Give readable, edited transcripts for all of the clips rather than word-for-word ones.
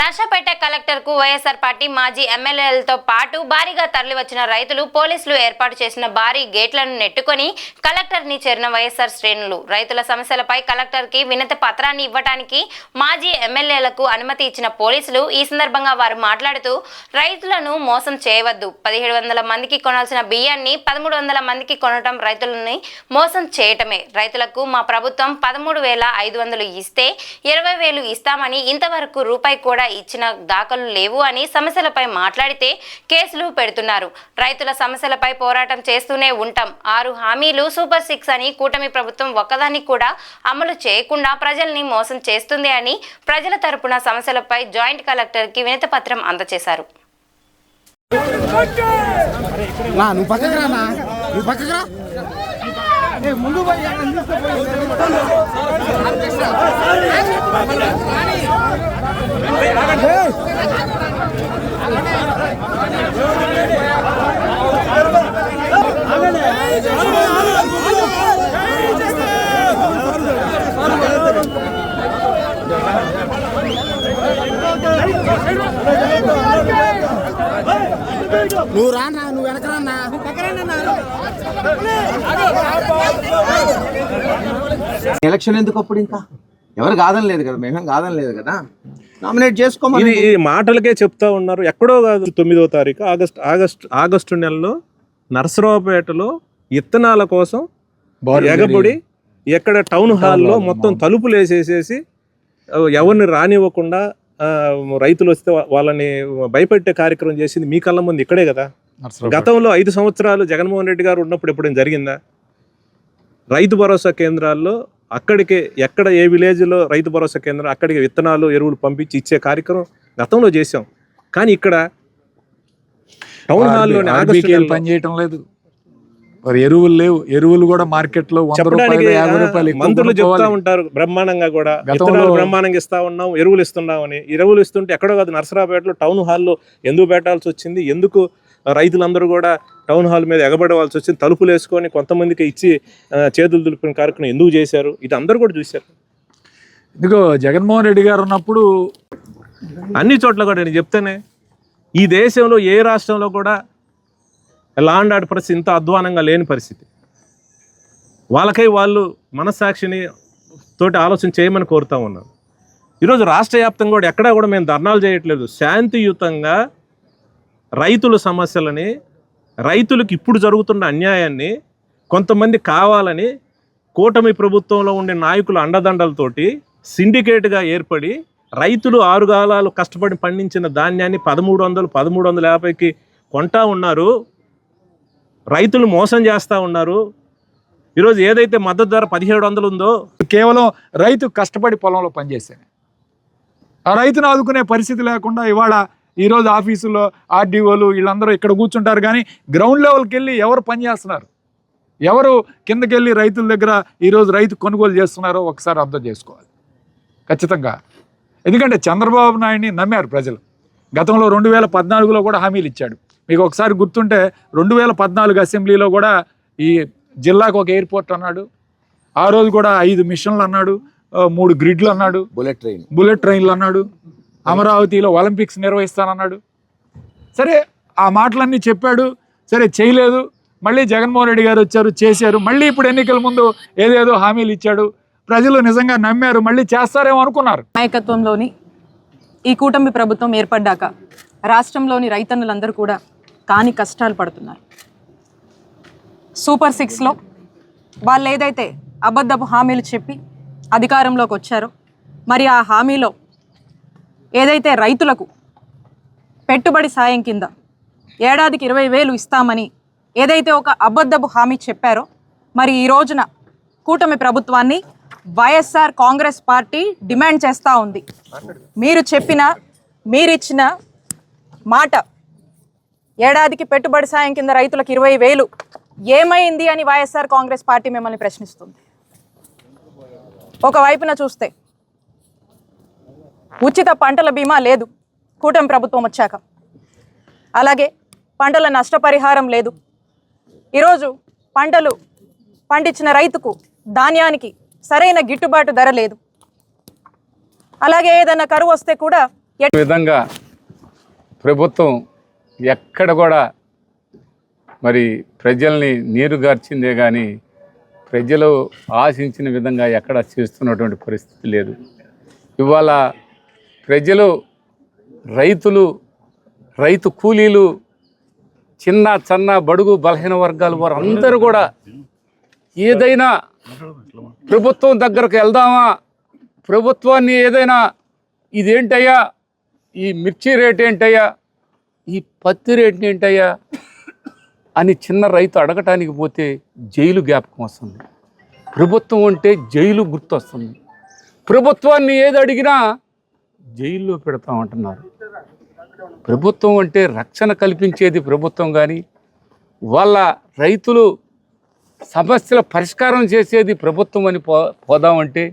Narsapeta collector కు YSR party మాజీ ఎమ్మెల్యేలతో పాటు భారీగా తరలివచ్చిన రైతులు పోలీసులు ఏర్పాటు చేసిన భారీ గేట్లను నెట్టుకొని కలెక్టర్ ని చేరిన వైఎస్ఆర్ శ్రేణులు రైతుల సమస్యలపై కలెక్టర్ కి వినతి పత్రాన్ని ఇవ్వడానికి మాజీ ఎమ్మెల్యేలకు అనుమతి ఇచ్చిన పోలీసులు ఈ సందర్భంగా వారు మాట్లాడుతూ రైతులను మోసం చేయవద్దు, 1700 మందికి కొనాల్సిన బియ్యాన్ని 1300 మందికి కొనటం రైతులని మోసం చేయటమే. రైతులకు మా ప్రభుత్వం 13,500 ఇస్తే 20,000 ఇస్తామని ఇంతవరకు రూపాయి కూడా ఇచ్చిన దాఖలు లేవు అని సమస్యలపై మాట్లాడితే కేసులు పెడుతున్నారు. రైతుల సమస్యలపై పోరాటం చేస్తూనే ఉంటాం. 6 హామీలు సూపర్ 6 అని కూటమి ప్రభుత్వం ఒక్కదాన్ని కూడా అమలు చేయకుండా ప్రజల్ని మోసం చేస్తుంది అని ప్రజల తరపున సమస్యలపై జాయింట్ కలెక్టర్ కి వినతి పత్రం అందజేశారు. నువ్వు రానా, నువ్వు వెనకరాన్నా. ఎలక్షన్ ఎందుకు అప్పుడు? ఇంకా ఎవరు కాదని లేదు కదా, మేమేం కాదని లేదు కదా, నామినేట్ చేసుకోమని ఈ మాటలకే చెప్తా ఉన్నారు. ఎక్కడో కాదు, 9వ తారీఖు ఆగస్టు నెలలో నర్సరావుపేటలో ఇత్తనాల కోసం ఎగబడి ఎక్కడ టౌన్ హాల్లో మొత్తం తలుపులు వేసేసేసి ఎవరిని రానివ్వకుండా రైతులు వస్తే వాళ్ళని భయపెట్టే కార్యక్రమం చేసింది మీ కళ్ళ ముందు ఇక్కడే కదా. గతంలో 5 సంవత్సరాలు జగన్మోహన్ రెడ్డి గారు ఉన్నప్పుడు ఎప్పుడైనా జరిగిందా? రైతు భరోసా కేంద్రాల్లో అక్కడికి ఎక్కడ ఏ విలేజ్లో రైతు భరోసా కేంద్రం అక్కడికి విత్తనాలు ఎరువులు పంపించి ఇచ్చే కార్యక్రమం గతంలో చేసాం. కానీ ఇక్కడ టౌన్ హాల్లో పనిచేయటం లేదు, ఎరువులు లేవు, ఎరువులు కూడా మార్కెట్లో మంత్రులు చెప్తా ఉంటారు బ్రహ్మాండంగా, కూడా విత్తనాలు బ్రహ్మాండంగా ఇస్తా ఉన్నాం, ఎరువులు ఇస్తున్నామని. ఎరువులు ఇస్తుంటే ఎక్కడో కాదు నర్సరావుపేటలో టౌన్ హాల్లో ఎందుకు పెట్టాల్సి వచ్చింది? ఎందుకు రైతులందరూ కూడా టౌన్ హాల్ మీద ఎగబడవలసి వచ్చింది? తలుపులు వేసుకొని కొంతమందికి ఇచ్చి చేతులు దులిపిన కార్యక్రమం ఎందుకు చేశారు? ఇది అందరూ కూడా చూశారు. ఇదిగో జగన్మోహన్ రెడ్డి గారు ఉన్నప్పుడు అన్ని చోట్ల కూడా నేను చెప్తానే, ఈ దేశంలో ఏ రాష్ట్రంలో కూడా లా అండ్ ఆర్డర్ పరిస్థితి ఇంత అధ్వానంగా లేని పరిస్థితి. వాళ్ళకై వాళ్ళు మనస్సాక్షిని తోటి ఆలోచన చేయమని కోరుతా ఉన్నాను. ఈరోజు రాష్ట్ర వ్యాప్తంగా కూడా ఎక్కడా కూడా మేము ధర్నాలు చేయట్లేదు. శాంతియుతంగా రైతుల సమస్యలని, రైతులకు ఇప్పుడు జరుగుతున్న అన్యాయాన్ని కొంతమంది కావాలని కూటమి ప్రభుత్వంలో ఉండే నాయకుల అండదండలతోటి సిండికేట్గా ఏర్పడి రైతులు 6 కాలాలు కష్టపడి పండించిన ధాన్యాన్ని 1300, 1350కి కొంటా ఉన్నారు. రైతులు మోసం చేస్తూ ఉన్నారు. ఈరోజు ఏదైతే మద్దతు ధర 1700 ఉందో కేవలం రైతు కష్టపడి పొలంలో పనిచేశాను. ఆ రైతును ఆదుకునే పరిస్థితి లేకుండా ఇవాళ ఈరోజు ఆఫీసులో ఆర్డీఓలు వీళ్ళందరూ ఇక్కడ కూర్చుంటారు, కానీ గ్రౌండ్ లెవెల్కి వెళ్ళి ఎవరు పని చేస్తున్నారు, ఎవరు కిందకి వెళ్ళి రైతుల దగ్గర ఈరోజు రైతు కొనుగోలు చేస్తున్నారో ఒకసారి అర్థం చేసుకోవాలి ఖచ్చితంగా. ఎందుకంటే చంద్రబాబు నాయుడిని నమ్మారు ప్రజలు. గతంలో 2014లో కూడా హామీలు ఇచ్చాడు. మీకు ఒకసారి గుర్తుంటే 2014 అసెంబ్లీలో కూడా ఈ జిల్లాకు ఒక ఎయిర్పోర్ట్ అన్నాడు, ఆ రోజు కూడా 5 మిషన్లు అన్నాడు, 3 గ్రిడ్లు అన్నాడు, బుల్లెట్ ట్రైన్లు అన్నాడు, అమరావతిలో ఒలింపిక్స్ నిర్వహిస్తానన్నాడు. సరే ఆ మాటలన్నీ చెప్పాడు, సరే చేయలేదు. మళ్ళీ జగన్మోహన్ రెడ్డి గారు వచ్చారు, చేశారు. మళ్ళీ ఇప్పుడు ఎన్నికల ముందు ఏదేదో హామీలు ఇచ్చాడు. ప్రజలు నిజంగా నమ్మారు, మళ్ళీ చేస్తారేమో అనుకున్నారు. నాయకత్వంలోని ఈ కూటమి ప్రభుత్వం ఏర్పడ్డాక రాష్ట్రంలోని రైతన్నులందరూ కూడా కాని కష్టాలు పడుతున్నారు. సూపర్ 6లో వాళ్ళు ఏదైతే అబద్ధపు హామీలు చెప్పి అధికారంలోకి వచ్చారో, మరి ఆ హామీలో ఏదైతే రైతులకు పెట్టుబడి సాయం కింద ఏడాదికి 20,000 ఇస్తామని ఏదైతే ఒక అబద్ధపు హామీ చెప్పారో, మరి ఈ రోజున కూటమి ప్రభుత్వాన్ని వైఎస్ఆర్ కాంగ్రెస్ పార్టీ డిమాండ్ చేస్తూ ఉంది. మీరిచ్చిన మాట ఏడాదికి పెట్టుబడి సాయం కింద రైతులకు 20,000 ఏమైంది అని వైఎస్ఆర్ కాంగ్రెస్ పార్టీ మిమ్మల్ని ప్రశ్నిస్తుంది. ఒకవైపున చూస్తే ఉచిత పంటల బీమా లేదు కూటమి ప్రభుత్వం వచ్చాక, అలాగే పంటల నష్టపరిహారం లేదు. ఈరోజు పంటలు పండించిన రైతుకు ధాన్యానికి సరైన గిట్టుబాటు ధర లేదు. అలాగే ఏదైనా కరువు వస్తే కూడా విధంగా ప్రభుత్వం ఎక్కడ కూడా మరి ప్రజల్ని నీరుగార్చిందే కానీ ప్రజలు ఆశించిన విధంగా ఎక్కడ చేస్తున్నటువంటి పరిస్థితి లేదు. ఇవాళ ప్రజలు, రైతులు, రైతు కూలీలు, చిన్న చిన్న బడుగు బలహీన వర్గాలు వారు అందరూ కూడా ఏదైనా ప్రభుత్వం దగ్గరకు వెళ్దామా, ప్రభుత్వాన్ని ఏదైనా ఇదేంటయ్యా, ఈ మిర్చి రేట్ ఏంటయ్యా, ఈ పత్తి రేట్ ఏంటయ్యా అని చిన్న రైతు అడగటానికి పోతే జైలు జ్ఞాపకం వస్తుంది. ప్రభుత్వం అంటే జైలు గుర్తొస్తుంది. ప్రభుత్వాన్ని ఏది అడిగినా జైల్లో పెడతామంటున్నారు. ప్రభుత్వం అంటే రక్షణ కల్పించేది ప్రభుత్వం, కానీ వాళ్ళ రైతులు సమస్యల పరిష్కారం చేసేది ప్రభుత్వం అని పోదామంటే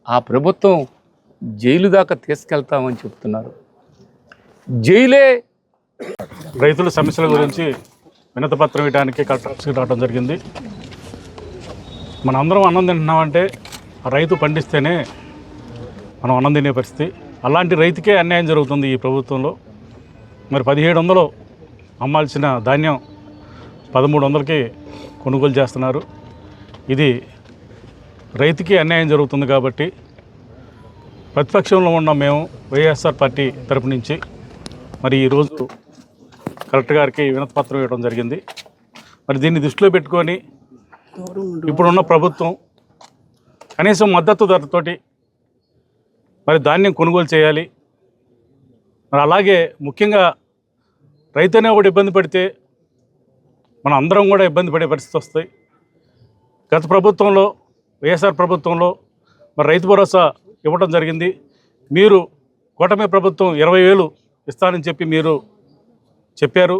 ఆ ప్రభుత్వం జైలు దాకా తీసుకెళ్తామని చెప్తున్నారు. జైలే. రైతుల సమస్యల గురించి వినతిపత్రం ఇవ్వడానికి కలెక్టర్కి రావడం జరిగింది. మనం అందరం అన్నం తింటున్నామంటే ఆ రైతు పండిస్తేనే మనం అన్నం తినే పరిస్థితి. అలాంటి రైతుకే అన్యాయం జరుగుతుంది ఈ ప్రభుత్వంలో. మరి 1700 అమ్మాల్సిన ధాన్యం 1300కి కొనుగోలు చేస్తున్నారు. ఇది రైతుకి అన్యాయం జరుగుతుంది. కాబట్టి ప్రతిపక్షంలో ఉన్న మేము వైఎస్ఆర్ పార్టీ తరపు నుంచి మరి ఈరోజు కలెక్టర్ గారికి వినతిపత్రం ఇవ్వడం జరిగింది. మరి దీన్ని దృష్టిలో పెట్టుకొని ఇప్పుడున్న ప్రభుత్వం కనీసం మద్దతు ధరతోటి మరి ధాన్యం కొనుగోలు చేయాలి. మరి అలాగే ముఖ్యంగా రైతునే ఒకటి ఇబ్బంది పడితే మన అందరం కూడా ఇబ్బంది పడే పరిస్థితి వస్తాయి. గత ప్రభుత్వంలో, వైఎస్ఆర్ ప్రభుత్వంలో మరి రైతు భరోసా ఇవ్వడం జరిగింది. మీరు కూటమి ప్రభుత్వం 20,000 ఇస్తానని చెప్పి మీరు చెప్పారు.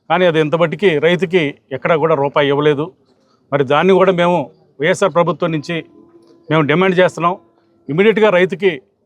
కానీ అది ఇంతబట్టికి రైతుకి ఎక్కడా కూడా రూపాయి ఇవ్వలేదు. మరి దాన్ని కూడా మేము వైఎస్ఆర్ ప్రభుత్వం నుంచి మేము డిమాండ్ చేస్తున్నాం. ఇమీడియట్గా రైతుకి